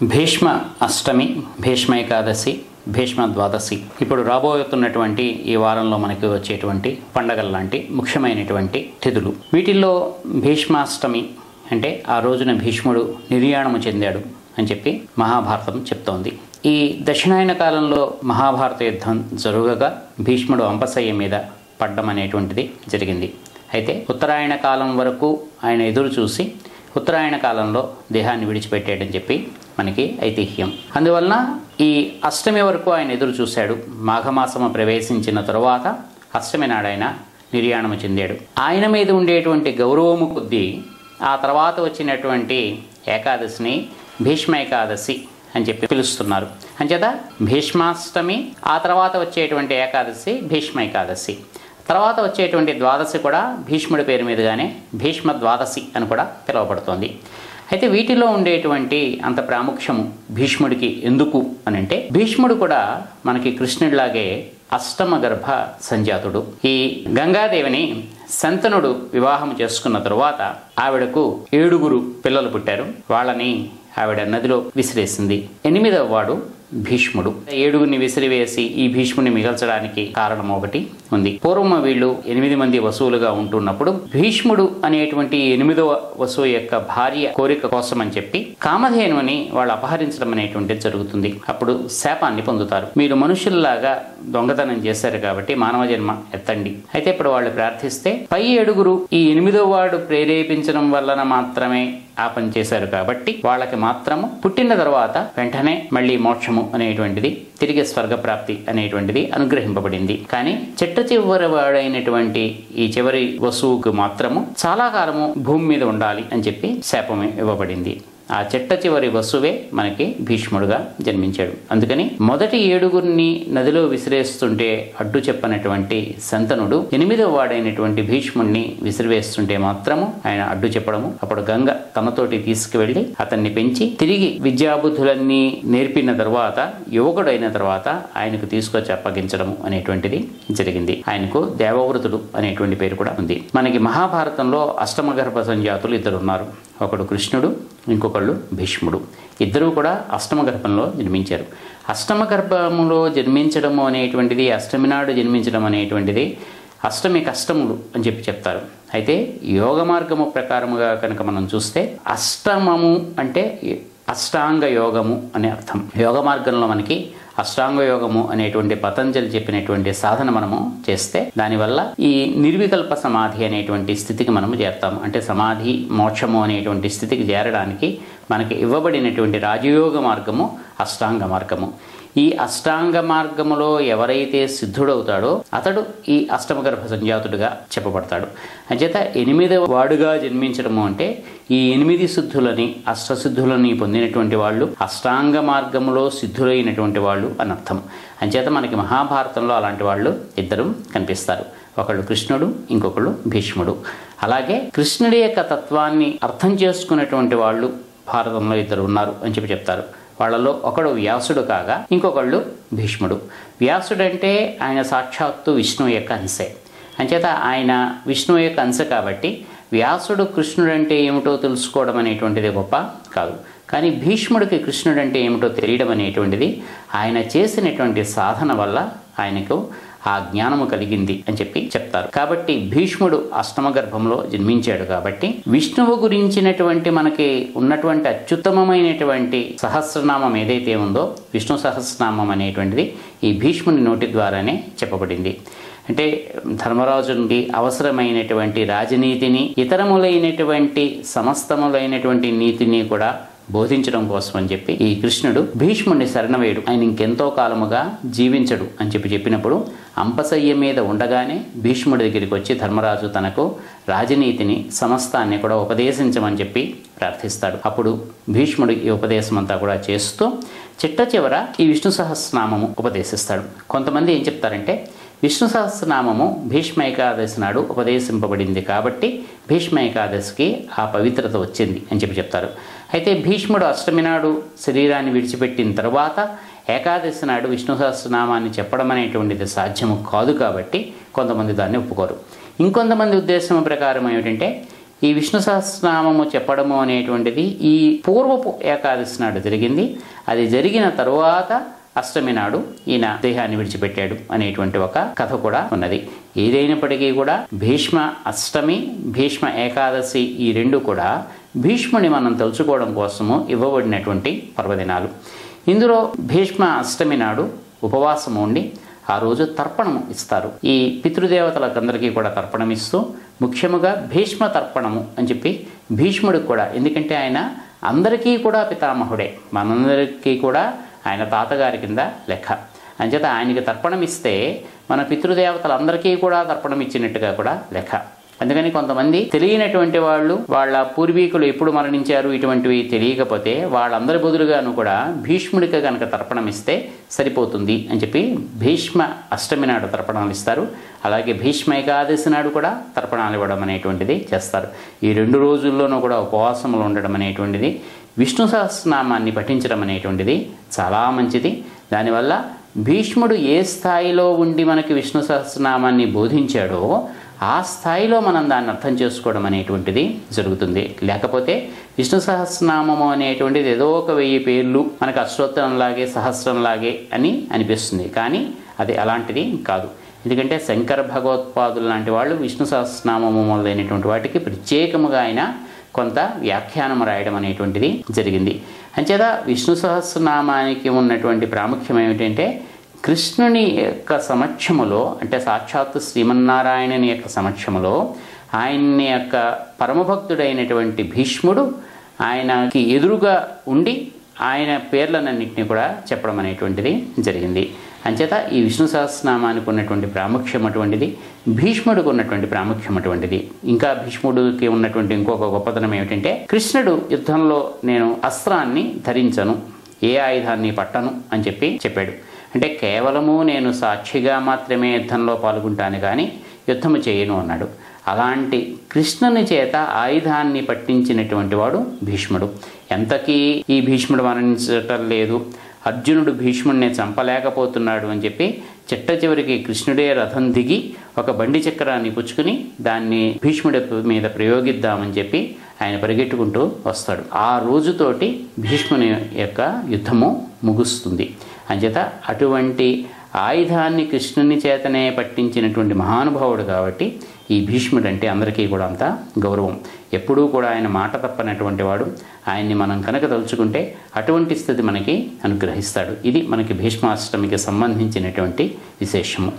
భీష్మ అష్టమి, భీష్మ ఏకాదశి, భీష్మ ద్వాదశి ఇప్పుడు రాబోతున్నటువంటి ఈ వారంలో మనకి వచ్చేటువంటి పండగల లాంటి ముఖ్యమైనటువంటి తిథులు. వీటిల్లో భీష్మాష్టమి అంటే ఆ రోజున భీష్ముడు నిర్యాణము చెందాడు అని చెప్పి మహాభారతం చెప్తోంది. ఈ దక్షిణాయన కాలంలో మహాభారత యుద్ధం జరుగగా భీష్ముడు అంపశయ్య మీద పడ్డం అనేటువంటిది జరిగింది. అయితే ఉత్తరాయణ కాలం వరకు ఆయన ఎదురు చూసి ఉత్తరాయణ కాలంలో దేహాన్ని విడిచిపెట్టాడని చెప్పి మనకి ఐతిహ్యం. అందువలన ఈ అష్టమి వరకు ఆయన ఎదురు చూశాడు. మాఘమాసము ప్రవేశించిన తరువాత అష్టమి నాడు ఆయన నిర్యాణము చెందాడు. ఆయన మీద ఉండేటువంటి గౌరవము కొద్దీ ఆ తర్వాత వచ్చినటువంటి ఏకాదశిని భీష్మ ఏకాదశి అని చెప్పి పిలుస్తున్నారు. అంచేత భీష్మాష్టమి, ఆ తర్వాత వచ్చేటువంటి ఏకాదశి భీష్మ ఏకాదశి, తర్వాత వచ్చేటువంటి ద్వాదశి కూడా భీష్ముడి పేరు మీదుగానే భీష్మ ద్వాదశి అని కూడా పిలువబడుతోంది. అయితే వీటిలో ఉండేటువంటి అంత ప్రాముఖ్యము భీష్ముడికి ఎందుకు అని అంటే, భీష్ముడు కూడా మనకి కృష్ణుడిలాగే అష్టమ గర్భ సంజాతుడు. ఈ గంగాదేవిని శంతనుడు వివాహం చేసుకున్న తరువాత ఆవిడకు 7 పిల్లలు పుట్టారు. వాళ్ళని ఆవిడ నదిలో విసిరేసింది. 8వ వాడు భీష్ముడు. 7 విసిరివేసి ఈ భీష్ముని మిగల్చడానికి కారణం ఒకటి ఉంది. పూర్వం వీళ్ళు 8 మంది వసువులుగా ఉంటున్నప్పుడు భీష్ముడు అనేటువంటి 8వ వసువు యొక్క భార్య కోరిక కోసం అని చెప్పి కామధేనుని వాళ్ళు అపహరించడం అనేటువంటిది జరుగుతుంది. అప్పుడు శాపాన్ని పొందుతారు. మీరు మనుషుల్లాగా దొంగతనం చేశారు కాబట్టి మానవ జన్మ ఎత్తండి. అయితే ఇప్పుడు వాళ్ళు ప్రార్థిస్తే పై 7 ఈ 8వ వాడు ప్రేరేపించడం వలన మాత్రమే ఆ పని చేశారు కాబట్టి వాళ్ళకి మాత్రము పుట్టిన తర్వాత వెంటనే మళ్ళీ మోక్షము అనేటువంటిది, తిరిగి స్వర్గప్రాప్తి అనేటువంటిది అనుగ్రహింపబడింది. కానీ చిట్ట చివరి వాడైనటువంటి ఈ చివరి వసువుకు మాత్రము చాలా కాలము భూమి మీద ఉండాలి అని చెప్పి శాపం ఇవ్వబడింది. ఆ చిట్ట చివరి వసువే మనకి భీష్ముడుగా జన్మించాడు. అందుకని మొదటి 7 నదిలో విసిరేస్తుంటే అడ్డు చెప్పనటువంటి శంతనుడు 8వ వాడైనటువంటి భీష్ముడిని విసిరివేస్తుంటే మాత్రము ఆయన అడ్డు చెప్పడము, అప్పుడు గంగ తనతోటి తీసుకువెళ్లి అతన్ని పెంచి తిరిగి విద్యాబుద్ధులన్నీ నేర్పిన తర్వాత యువకుడైన తర్వాత ఆయనకు తీసుకొచ్చి అప్పగించడము అనేటువంటిది జరిగింది. ఆయనకు దేవవ్రతుడు అనేటువంటి పేరు కూడా ఉంది. మనకి మహాభారతంలో అష్టమ గర్భ సంజాతులు 2 ఉన్నారు. ఒకడు కృష్ణుడు, ఇంకొకళ్ళు భీష్ముడు. ఇద్దరూ కూడా అష్టమ గర్భంలో జన్మించారు. అష్టమ గర్భంలో జన్మించడము అనేటువంటిది, అష్టమి నాడు జన్మించడం అనేటువంటిది అష్టమి కష్టములు అని చెప్పి చెప్తారు. అయితే యోగ మార్గము ప్రకారముగా కనుక మనం చూస్తే అష్టమము అంటే అష్టాంగ యోగము అనే అర్థం. యోగ మార్గంలో మనకి అష్టాంగ యోగము అనేటువంటి పతంజలి చెప్పినటువంటి సాధన మనము చేస్తే దానివల్ల ఈ నిర్వికల్ప సమాధి అనేటువంటి స్థితికి మనము చేరుతాము. అంటే సమాధి మోక్షము అనేటువంటి స్థితికి చేరడానికి మనకి ఇవ్వబడినటువంటి రాజయోగ మార్గము అష్టాంగ మార్గము. ఈ అష్టాంగ మార్గములో ఎవరైతే సిద్ధుడవుతాడో అతడు ఈ అష్టమ గర్భ సంజాతుడుగా చెప్పబడతాడు. అంచేత 8వ వాడుగా జన్మించడము అంటే ఈ 8 సిద్ధులని, అష్టసిద్ధులని పొందినటువంటి వాళ్ళు, అష్టాంగ మార్గములో సిద్ధులైనటువంటి వాళ్ళు అని అర్థం. అంచేత మనకి మహాభారతంలో అలాంటి వాళ్ళు 2 కనిపిస్తారు. ఒకళ్ళు కృష్ణుడు, ఇంకొకళ్ళు భీష్ముడు. అలాగే కృష్ణుడి యొక్క తత్వాన్ని అర్థం చేసుకున్నటువంటి వాళ్ళు భారతంలో 2 ఉన్నారు అని చెప్పి చెప్తారు. వాళ్ళలో ఒకడు వ్యాసుడు కాగా ఇంకొకళ్ళు భీష్ముడు. వ్యాసుడు అంటే ఆయన సాక్షాత్తు విష్ణువు యొక్క అంశే. అంచేత ఆయన విష్ణువు యొక్క అంశ కాబట్టి వ్యాసుడు కృష్ణుడు అంటే ఏమిటో తెలుసుకోవడం అనేటువంటిది గొప్ప కాదు. కానీ భీష్ముడికి కృష్ణుడు అంటే ఏమిటో తెలియడం అనేటువంటిది ఆయన చేసినటువంటి సాధన వల్ల ఆయనకు ఆ జ్ఞానము కలిగింది అని చెప్పి చెప్తారు. కాబట్టి భీష్ముడు అష్టమ గర్భంలో జన్మించాడు కాబట్టి విష్ణువు గురించినటువంటి మనకి ఉన్నటువంటి అత్యుత్తమమైనటువంటి సహస్రనామం ఏదైతే ఉందో విష్ణు సహస్రనామం అనేటువంటిది ఈ భీష్ముని నోటి ద్వారానే చెప్పబడింది. అంటే ధర్మరాజు నుండి అవసరమైనటువంటి రాజనీతిని, ఇతరములైనటువంటి సమస్తములైనటువంటి నీతిని కూడా బోధించడం కోసం అని చెప్పి ఈ కృష్ణుడు భీష్ముడిని శరణవేడు, ఆయన ఇంకెంతో కాలముగా జీవించడు అని చెప్పినప్పుడు అంపశయ్య మీద ఉండగానే భీష్ముడి దగ్గరికి వచ్చి ధర్మరాజు తనకు రాజనీతిని సమస్తాన్ని కూడా ఉపదేశించమని చెప్పి ప్రార్థిస్తాడు. అప్పుడు భీష్ముడు ఈ ఉపదేశం అంతా కూడా చేస్తూ చిట్ట చివర ఈ విష్ణు సహస్రనామము ఉపదేశిస్తాడు. కొంతమంది ఏం చెప్తారంటే విష్ణు సహస్రనామము భీష్మ ఏకాదశి నాడు ఉపదేశింపబడింది కాబట్టి భీష్మ ఏకాదశికి ఆ పవిత్రత వచ్చింది అని చెప్పి చెప్తారు. అయితే భీష్ముడు అష్టమి నాడు శరీరాన్ని విడిచిపెట్టిన తర్వాత ఏకాదశి నాడు విష్ణు సహస్రనామాన్ని చెప్పడం అనేటువంటిది సాధ్యము కాదు కాబట్టి కొంతమంది దాన్ని ఒప్పుకోరు. ఇంకొంతమంది ఉద్దేశం ప్రకారం ఏమిటంటే ఈ విష్ణు సహస్రనామము చెప్పడము అనేటువంటిది ఈ పూర్వపు ఏకాదశి నాడు జరిగింది. అది జరిగిన తరువాత అష్టమి నాడు ఈయన దేహాన్ని విడిచిపెట్టాడు అనేటువంటి ఒక కథ కూడా ఉన్నది. ఏదైనప్పటికీ కూడా భీష్మ అష్టమి, భీష్మ ఏకాదశి ఈ రెండు కూడా భీష్ముని మనం తలుచుకోవడం కోసము ఇవ్వబడినటువంటి పర్వదినాలు. ఇందులో భీష్మ అష్టమి నాడు ఉపవాసం ఉండి ఆ రోజు తర్పణము ఇస్తారు. ఈ పితృదేవతలకందరికీ కూడా తర్పణం ఇస్తూ, ముఖ్యముగా భీష్మ తర్పణము అని చెప్పి భీష్ముడికి కూడా, ఎందుకంటే ఆయన అందరికీ కూడా పితామహుడే, మనందరికీ కూడా ఆయన తాతగారి కింద లెక్క. అంచేత ఆయనకి తర్పణం ఇస్తే మన పితృదేవతలందరికీ కూడా తర్పణం ఇచ్చినట్టుగా కూడా లెక్క. అందుకని కొంతమంది తెలియనటువంటి వాళ్ళు, వాళ్ళ పూర్వీకులు ఎప్పుడు మరణించారు ఇటువంటివి తెలియకపోతే వాళ్ళందరి బదులుగాను కూడా భీష్ముడికి కనుక తర్పణం ఇస్తే సరిపోతుంది అని చెప్పి భీష్మ అష్టమి నాడు తర్పణాలు ఇస్తారు. అలాగే భీష్మ ఏకాదశి నాడు కూడా తర్పణాలు ఇవ్వడం అనేటువంటిది చేస్తారు. ఈ 2 రోజుల్లోనూ కూడా ఉపవాసములు ఉండడం అనేటువంటిది, విష్ణు సహస్రనామాన్ని పఠించడం అనేటువంటిది చాలా మంచిది. దానివల్ల భీష్ముడు ఏ స్థాయిలో ఉండి మనకి విష్ణు సహస్రనామాన్ని బోధించాడో ఆ స్థాయిలో మనం దాన్ని అర్థం చేసుకోవడం అనేటువంటిది జరుగుతుంది. లేకపోతే విష్ణు సహస్రనామము అనేటువంటిది ఏదో ఒక 1000 పేర్లు మనకు అష్టోత్తరంలాగే సహస్రంలాగే అని అనిపిస్తుంది, కానీ అది అలాంటిది కాదు. ఎందుకంటే శంకర భగవత్పాదులు లాంటి వాళ్ళు విష్ణు సహస్రనామము మొదలైనటువంటి వాటికి ప్రత్యేకముగా ఆయన కొంత వ్యాఖ్యానం రాయడం అనేటువంటిది జరిగింది. అంచేత విష్ణు సహస్రనామానికి ఉన్నటువంటి ప్రాముఖ్యం ఏమిటంటే, కృష్ణుని యొక్క సమక్షములో, అంటే సాక్షాత్తు శ్రీమన్నారాయణుని యొక్క సమక్షములో ఆయన్ని యొక్క పరమభక్తుడైనటువంటి భీష్ముడు ఆయనకి ఎదురుగా ఉండి ఆయన పేర్లన్నింటినీ కూడా చెప్పడం అనేటువంటిది జరిగింది. అంచేత ఈ విష్ణు సహస్రనామానికి ఉన్నటువంటి ప్రాముఖ్యం అటువంటిది, భీష్ముడికి ఉన్నటువంటి ప్రాముఖ్యం అటువంటిది. ఇంకా భీష్ముడికి ఉన్నటువంటి ఇంకొక గొప్పతనం ఏమిటంటే, కృష్ణుడు యుద్ధంలో నేను అస్త్రాన్ని ధరించను, ఏ ఆయుధాన్ని పట్టను అని చెప్పాడు. అంటే కేవలము నేను సాక్షిగా మాత్రమే యుద్ధంలో పాల్గొంటాను కానీ యుద్ధము చేయను అన్నాడు. అలాంటి కృష్ణుని చేత ఆయుధాన్ని పట్టించినటువంటి వాడు భీష్ముడు. ఎంతకీ ఈ భీష్ముడు మరణించటం లేదు, అర్జునుడు భీష్ముడిని చంపలేకపోతున్నాడు అని చెప్పి చిట్ట చివరికి కృష్ణుడే రథం దిగి ఒక బండి చక్రాన్ని పుచ్చుకుని దాన్ని భీష్ముడి మీద ప్రయోగిద్దామని చెప్పి ఆయన పరిగెట్టుకుంటూ వస్తాడు. ఆ రోజుతోటి భీష్ముని యొక్క యుద్ధము ముగుస్తుంది. అంచేత అటువంటి ఆయుధాన్ని కృష్ణుని చేతనే పట్టించినటువంటి మహానుభావుడు కాబట్టి ఈ భీష్ముడు అంటే అందరికీ కూడా అంత గౌరవం. ఎప్పుడూ కూడా ఆయన మాట తప్పనటువంటి వాడు. ఆయన్ని మనం కనుక తలుచుకుంటే అటువంటి స్థితి మనకి అనుగ్రహిస్తాడు. ఇది మనకి భీష్మాష్టమికి సంబంధించినటువంటి విశేషము.